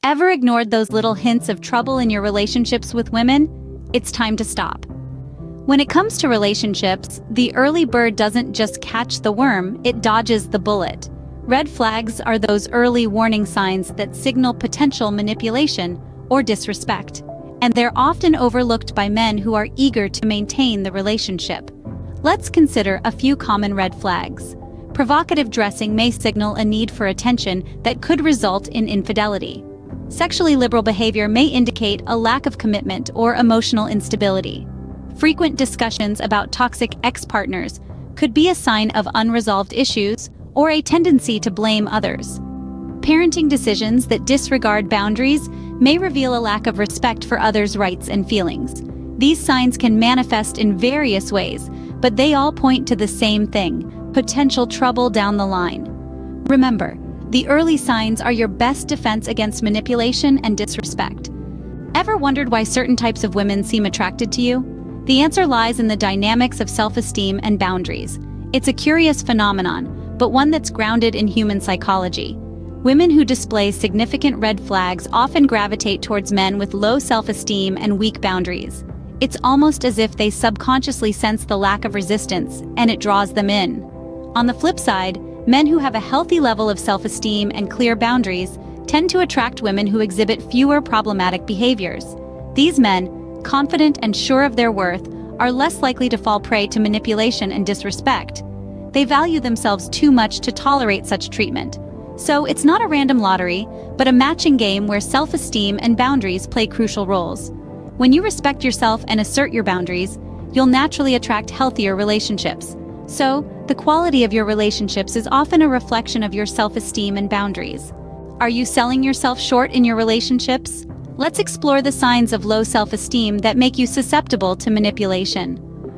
Ever ignored those little hints of trouble in your relationships with women? It's time to stop. When it comes to relationships, the early bird doesn't just catch the worm, it dodges the bullet. Red flags are those early warning signs that signal potential manipulation or disrespect, and they're often overlooked by men who are eager to maintain the relationship. Let's consider a few common red flags. Provocative dressing may signal a need for attention that could result in infidelity. Sexually liberal behavior may indicate a lack of commitment or emotional instability. Frequent discussions about toxic ex-partners could be a sign of unresolved issues or a tendency to blame others. Parenting decisions that disregard boundaries may reveal a lack of respect for others' rights and feelings. These signs can manifest in various ways, but they all point to the same thing: potential trouble down the line. Remember, the early signs are your best defense against manipulation and disrespect. Ever wondered why certain types of women seem attracted to you? The answer lies in the dynamics of self-esteem and boundaries. It's a curious phenomenon, but one that's grounded in human psychology. Women who display significant red flags often gravitate towards men with low self-esteem and weak boundaries. It's almost as if they subconsciously sense the lack of resistance, and it draws them in. On the flip side, men who have a healthy level of self-esteem and clear boundaries tend to attract women who exhibit fewer problematic behaviors. These men, confident and sure of their worth, are less likely to fall prey to manipulation and disrespect. They value themselves too much to tolerate such treatment. So it's not a random lottery, but a matching game where self-esteem and boundaries play crucial roles. When you respect yourself and assert your boundaries, you'll naturally attract healthier relationships. So, the quality of your relationships is often a reflection of your self-esteem and boundaries. Are you selling yourself short in your relationships? Let's explore the signs of low self-esteem that make you susceptible to manipulation.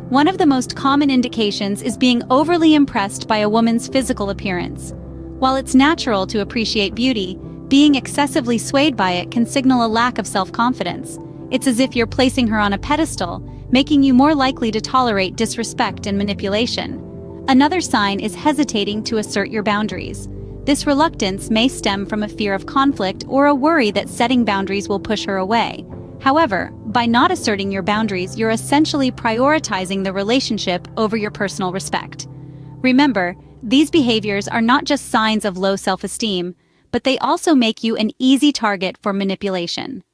One of the most common indications is being overly impressed by a woman's physical appearance. While it's natural to appreciate beauty, being excessively swayed by it can signal a lack of self-confidence. It's as if you're placing her on a pedestal, making you more likely to tolerate disrespect and manipulation. Another sign is hesitating to assert your boundaries. This reluctance may stem from a fear of conflict or a worry that setting boundaries will push her away. However, by not asserting your boundaries, you're essentially prioritizing the relationship over your personal respect. Remember, these behaviors are not just signs of low self-esteem, but they also make you an easy target for manipulation.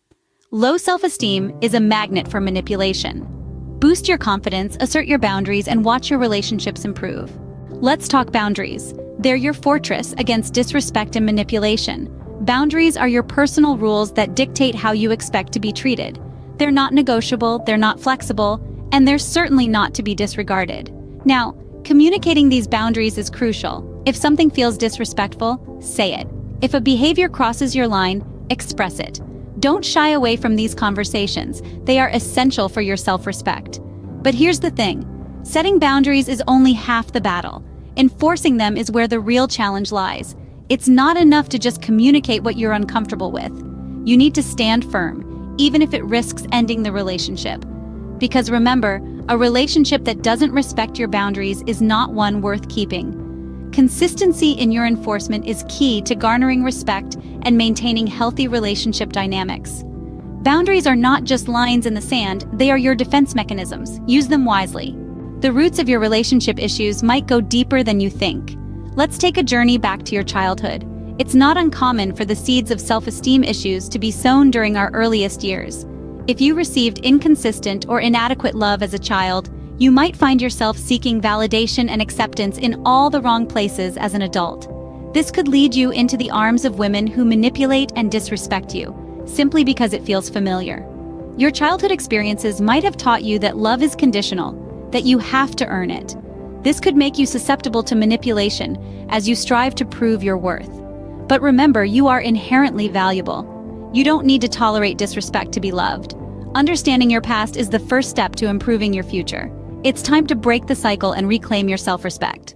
Low self-esteem is a magnet for manipulation. Boost your confidence, assert your boundaries, and watch your relationships improve. Let's talk boundaries. They're your fortress against disrespect and manipulation. Boundaries are your personal rules that dictate how you expect to be treated. They're not negotiable, they're not flexible, and they're certainly not to be disregarded. Now, communicating these boundaries is crucial. If something feels disrespectful, say it. If a behavior crosses your line, express it. Don't shy away from these conversations. They are essential for your self-respect. But here's the thing. Setting boundaries is only half the battle. Enforcing them is where the real challenge lies. It's not enough to just communicate what you're uncomfortable with. You need to stand firm, even if it risks ending the relationship. Because remember, a relationship that doesn't respect your boundaries is not one worth keeping. Consistency in your enforcement is key to garnering respect and maintaining healthy relationship dynamics. Boundaries are not just lines in the sand, they are your defense mechanisms. Use them wisely. The roots of your relationship issues might go deeper than you think. Let's take a journey back to your childhood. It's not uncommon for the seeds of self-esteem issues to be sown during our earliest years. If you received inconsistent or inadequate love as a child, you might find yourself seeking validation and acceptance in all the wrong places as an adult. This could lead you into the arms of women who manipulate and disrespect you, simply because it feels familiar. Your childhood experiences might have taught you that love is conditional, that you have to earn it. This could make you susceptible to manipulation as you strive to prove your worth. But remember, you are inherently valuable. You don't need to tolerate disrespect to be loved. Understanding your past is the first step to improving your future. It's time to break the cycle and reclaim your self-respect.